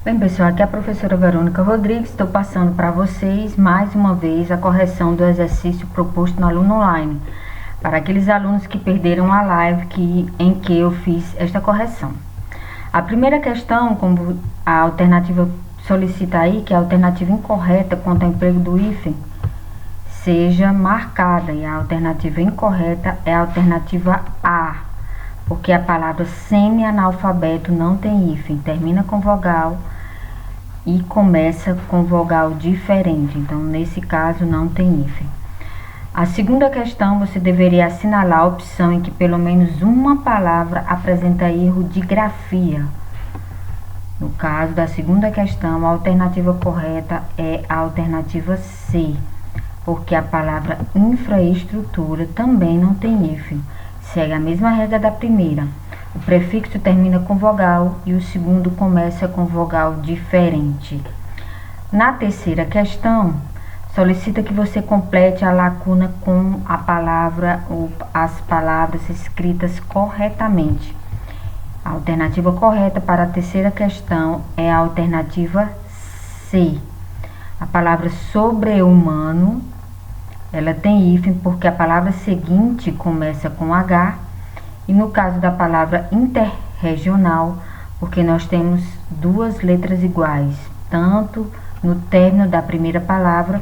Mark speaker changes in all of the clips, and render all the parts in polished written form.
Speaker 1: Bem, pessoal, aqui é a professora Verônica Rodrigues. Estou passando para vocês mais uma vez a correção do exercício proposto no aluno online, para aqueles alunos que perderam a live em que eu fiz esta correção. A primeira questão, como a alternativa solicita aí, que a alternativa incorreta quanto ao emprego do hífen seja marcada, e a alternativa incorreta é a alternativa A, porque a palavra semi-analfabeto não tem hífen, termina com vogal e começa com vogal diferente, então nesse caso não tem hífen. A segunda questão, você deveria assinalar a opção em que pelo menos uma palavra apresenta erro de grafia. No caso da segunda questão, a alternativa correta é a alternativa C, porque a palavra infraestrutura também não tem hífen, segue a mesma regra da primeira. O prefixo termina com vogal e o segundo começa com vogal diferente. Na terceira questão, solicita que você complete a lacuna com a palavra ou as palavras escritas corretamente. A alternativa correta para a terceira questão é a alternativa C. A palavra sobre-humano, ela tem hífen porque a palavra seguinte começa com H. E no caso da palavra interregional, porque nós temos duas letras iguais, tanto no término da primeira palavra,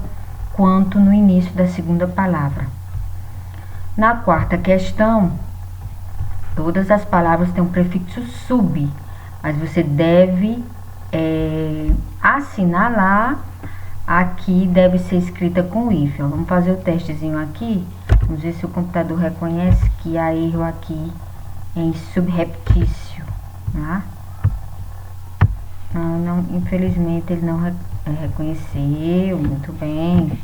Speaker 1: quanto no início da segunda palavra. Na quarta questão, todas as palavras têm um prefixo sub, mas você deve assinalar, aqui deve ser escrita com hífen. Vamos fazer o testezinho aqui. Vamos ver se o computador reconhece que há erro aqui em subreptício, tá? Não, infelizmente ele não reconheceu, muito bem.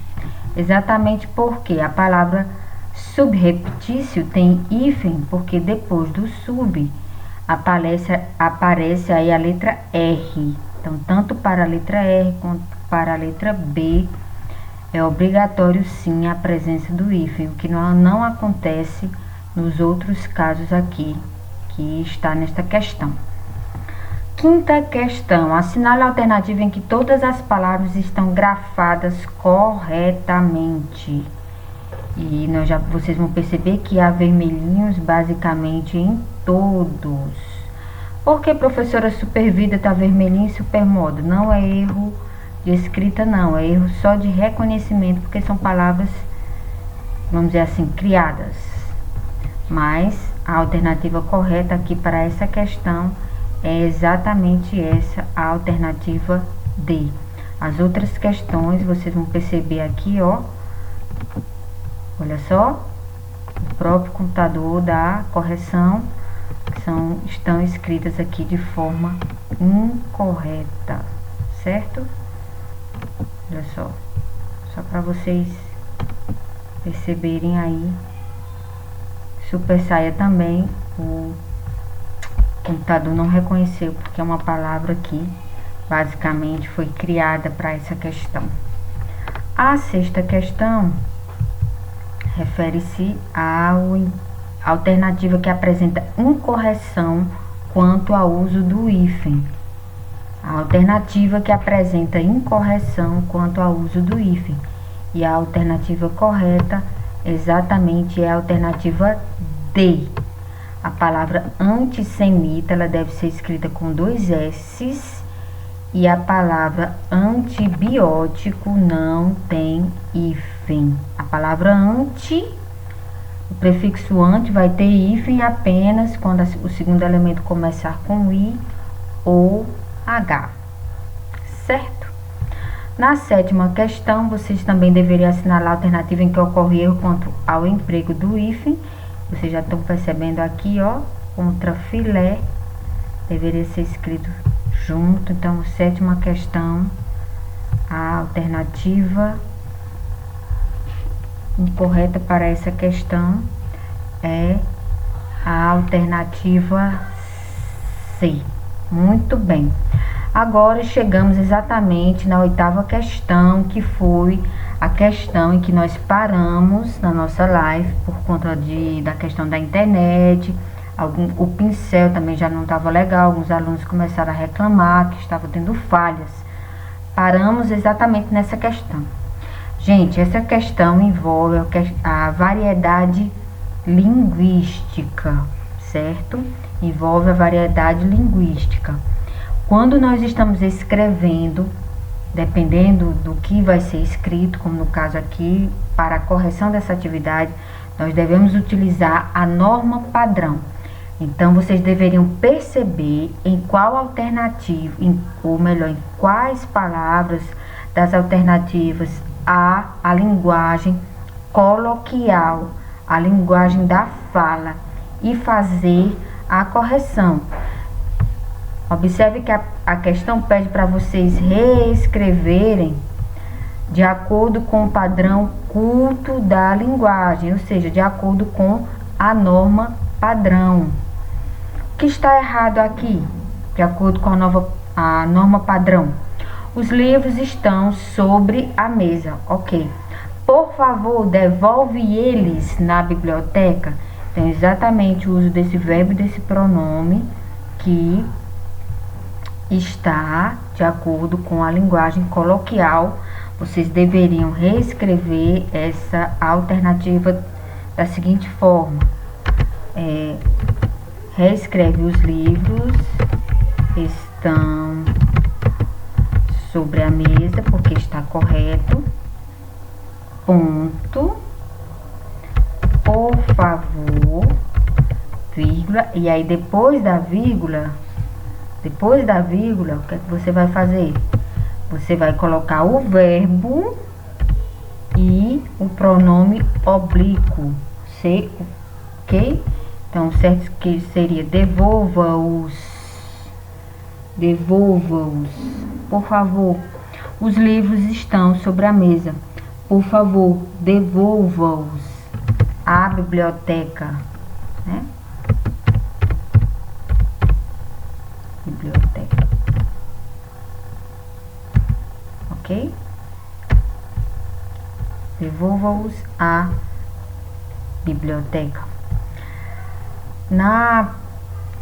Speaker 1: Exatamente porque a palavra subreptício tem hífen, porque depois do sub aparece aí a letra R. Então, tanto para a letra R quanto para a letra B, é obrigatório sim a presença do hífen, o que não acontece nos outros casos aqui, que está nesta questão. Quinta questão, assinale a alternativa em que todas as palavras estão grafadas corretamente. E vocês vão perceber que há vermelhinhos basicamente em todos. Por que, professora, Supervida está vermelhinho e Supermodo? Não é erro de escrita, não, é erro só de reconhecimento, porque são palavras, vamos dizer assim, criadas. Mas a alternativa correta aqui para essa questão é exatamente essa, a alternativa D. As outras questões vocês vão perceber aqui, ó, olha só, o próprio computador da correção, estão escritas aqui de forma incorreta, certo? Olha só para vocês perceberem aí. Super saia também, o computador não reconheceu, porque é uma palavra que basicamente foi criada para essa questão. A sexta questão refere-se à alternativa que apresenta incorreção quanto ao uso do hífen. A alternativa que apresenta incorreção quanto ao uso do hífen. E a alternativa correta exatamente é a alternativa D. A palavra antissemita, ela deve ser escrita com 2 S's. E a palavra antibiótico não tem hífen. A palavra anti, o prefixo anti vai ter hífen apenas quando o segundo elemento começar com I ou H, certo? Na sétima questão, vocês também deveriam assinalar a alternativa em que ocorre erro quanto ao emprego do hífen. Vocês já estão percebendo aqui, ó, contra filé, deveria ser escrito junto. Então, sétima questão, a alternativa incorreta para essa questão é a alternativa C. Muito bem. Agora chegamos exatamente na oitava questão, que foi a questão em que nós paramos na nossa live por conta da questão da internet. O pincel também já não estava legal, alguns alunos começaram a reclamar que estava tendo falhas. Paramos exatamente nessa questão. Gente, essa questão envolve a variedade linguística, certo? Envolve a variedade linguística. Quando nós estamos escrevendo, dependendo do que vai ser escrito, como no caso aqui, para a correção dessa atividade, nós devemos utilizar a norma padrão. Então, vocês deveriam perceber em qual alternativa, ou melhor, em quais palavras das alternativas há a linguagem coloquial, a linguagem da fala, e fazer a correção. Observe que a questão pede para vocês reescreverem de acordo com o padrão culto da linguagem, ou seja, de acordo com a norma padrão. O que está errado aqui, de acordo com a norma padrão? Os livros estão sobre a mesa, ok. Por favor, devolve eles na biblioteca. Então, exatamente o uso desse verbo e desse pronome que está de acordo com a linguagem coloquial. Vocês deveriam reescrever essa alternativa da seguinte forma. Reescreve: os livros estão sobre a mesa, porque está correto. Ponto. Por favor, vírgula. E aí depois da vírgula, o que é que você vai fazer? Você vai colocar o verbo e o pronome oblíquo. Ok? Então, o certo que seria devolva-os. Devolva-os. Por favor, os livros estão sobre a mesa. Por favor, devolva-os à biblioteca, né? Biblioteca. Ok? Devolva-os à biblioteca. Na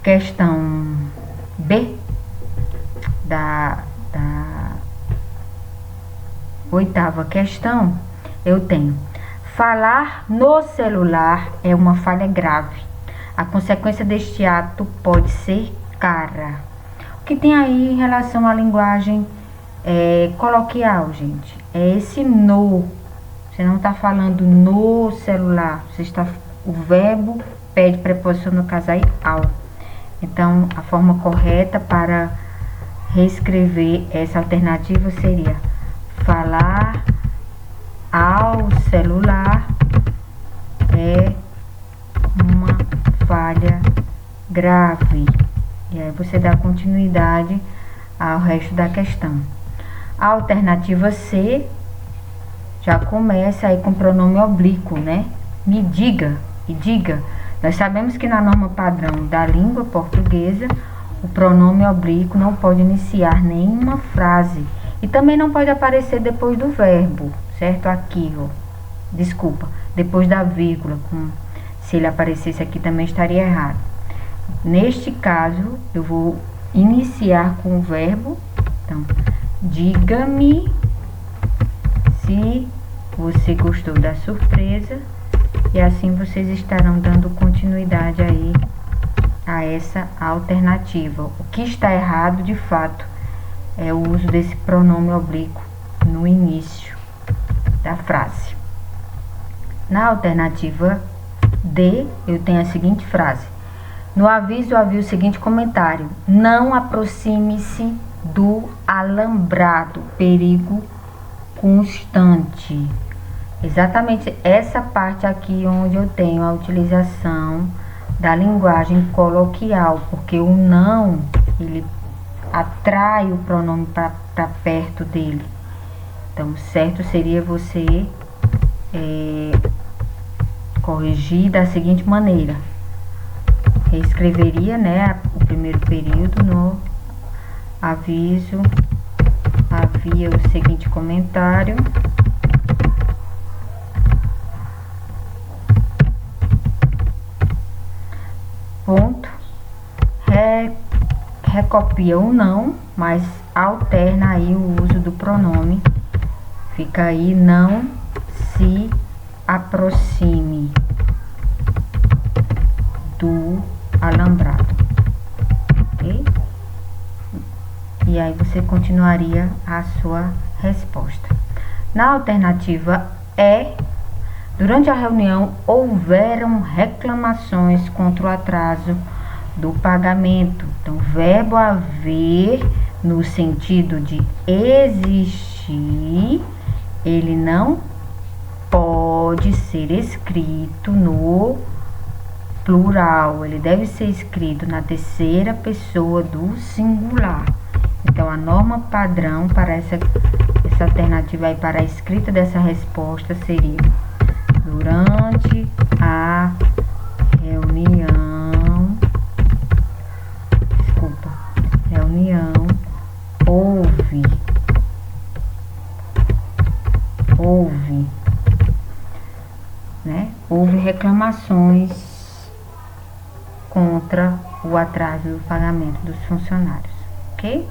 Speaker 1: questão B da 8ª questão, eu tenho: falar no celular é uma falha grave. A consequência deste ato pode ser cara. O que tem aí em relação à linguagem coloquial, gente? É esse no. Você não está falando no celular. O verbo pede preposição, no caso aí, ao. Então, a forma correta para reescrever essa alternativa seria: falar ao celular é uma falha grave. E aí você dá continuidade ao resto da questão. A alternativa C já começa aí com pronome oblíquo, né? Me diga e diga. Nós sabemos que na norma padrão da língua portuguesa, o pronome oblíquo não pode iniciar nenhuma frase e também não pode aparecer depois do verbo, certo? Aqui, ó. Desculpa, depois da vírgula. Se ele aparecesse aqui também estaria errado. Neste caso, eu vou iniciar com o verbo. Então, diga-me se você gostou da surpresa. E assim vocês estarão dando continuidade aí a essa alternativa. O que está errado, de fato, é o uso desse pronome oblíquo no início da frase. Na alternativa D, eu tenho a seguinte frase: no aviso havia o seguinte comentário: não aproxime-se do alambrado, perigo constante. Exatamente essa parte aqui onde eu tenho a utilização da linguagem coloquial, porque o não, ele atrai o pronome para perto dele. Então, certo seria você corrigir da seguinte maneira: reescreveria, né, o primeiro período. No aviso havia o seguinte comentário: copia o não, mas alterna aí o uso do pronome. Fica aí: não se aproxime do alambrado, ok? E aí você continuaria a sua resposta. Na alternativa E, durante a reunião houveram reclamações contra o atraso do pagamento. Então, o verbo haver, no sentido de existir, ele não pode ser escrito no plural, ele deve ser escrito na terceira pessoa do singular. Então, a norma padrão para essa alternativa aí, para a escrita dessa resposta, seria: durante a reunião, houve reclamações contra o atraso do pagamento dos funcionários, ok?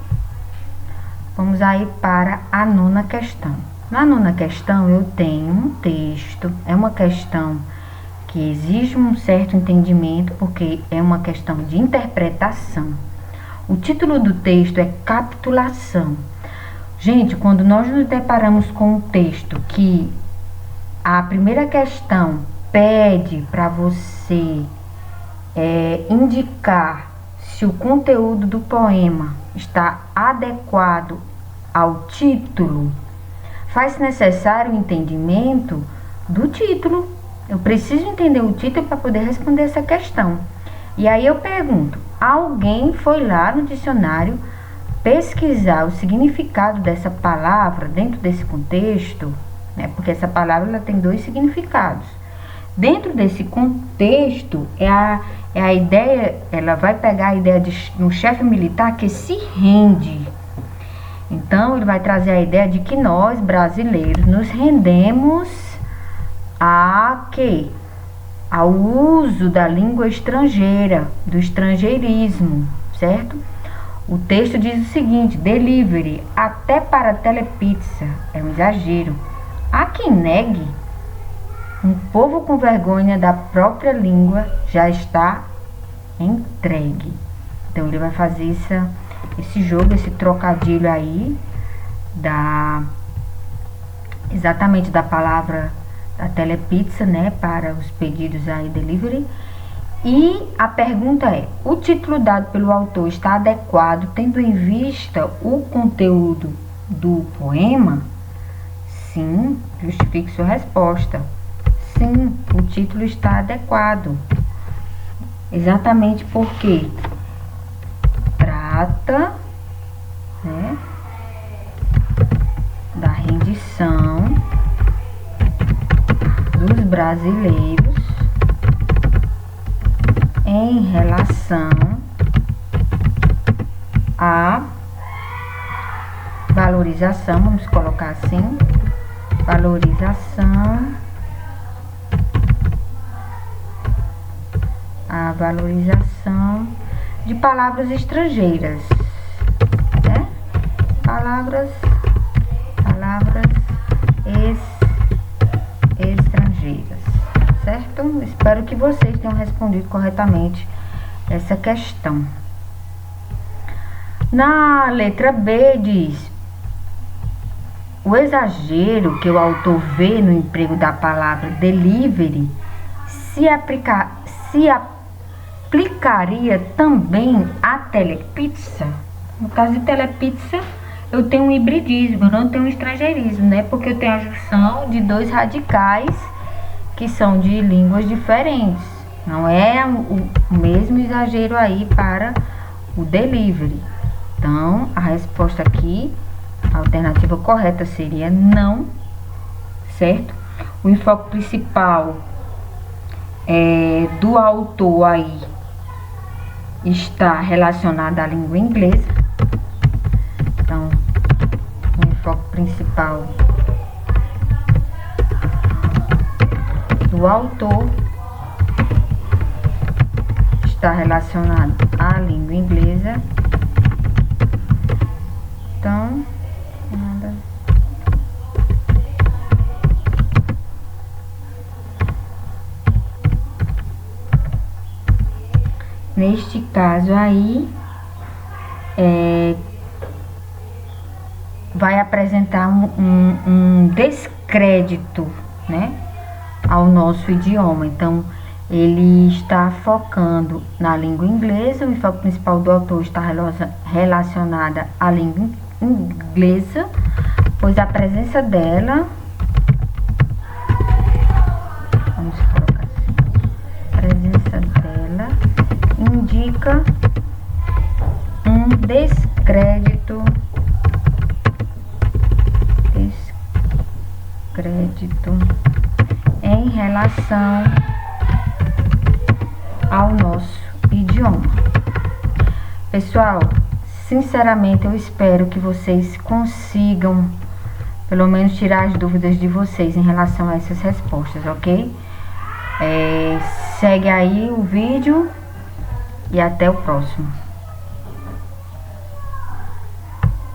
Speaker 1: Vamos aí para a 9ª questão. Na 9ª questão eu tenho um texto, é uma questão que exige um certo entendimento, porque é uma questão de interpretação. O título do texto é capitulação. Gente, quando nós nos deparamos com um texto que a primeira questão pede para você indicar se o conteúdo do poema está adequado ao título, faz necessário o entendimento do título. Eu preciso entender o título para poder responder essa questão. E aí eu pergunto: alguém foi lá no dicionário pesquisar o significado dessa palavra dentro desse contexto? Porque essa palavra ela tem 2 significados. Dentro desse contexto, é a ideia, ela vai pegar a ideia de um chefe militar que se rende. Então, ele vai trazer a ideia de que nós, brasileiros, nos rendemos ao uso da língua estrangeira, do estrangeirismo, certo? O texto diz o seguinte: delivery, até para telepizza, é um exagero. Há quem negue. Um povo com vergonha da própria língua já está entregue. Então ele vai fazer esse jogo, esse trocadilho aí exatamente da palavra da telepizza, para os pedidos aí delivery. E a pergunta é: o título dado pelo autor está adequado tendo em vista o conteúdo do poema? Sim, justifique sua resposta. Sim, o título está adequado. Exatamente porque trata, da rendição dos brasileiros em relação à valorização, vamos colocar assim, a valorização de palavras estrangeiras, palavras estrangeiras, certo? Espero que vocês tenham respondido corretamente essa questão. Na letra B diz: o exagero que o autor vê no emprego da palavra delivery se aplicaria também à telepizza. No caso de telepizza, eu tenho um hibridismo, eu não tenho um estrangeirismo, porque eu tenho a junção de 2 radicais que são de línguas diferentes. Não é o mesmo exagero aí para o delivery. Então, a resposta aqui, a alternativa correta seria não, certo? O enfoque principal do autor aí está relacionado à língua inglesa. Então, o enfoque principal do autor está relacionado à língua inglesa. neste caso aí, vai apresentar um descrédito, né, ao nosso idioma. Então, ele está focando na língua inglesa, o enfoque principal do autor está relacionada à língua inglesa, pois a presença dela, vamos colocar assim, a presença dela indica um descrédito em relação ao nosso idioma. Pessoal, sinceramente eu espero que vocês consigam pelo menos tirar as dúvidas de vocês em relação a essas respostas, ok? Segue aí o vídeo e até o próximo.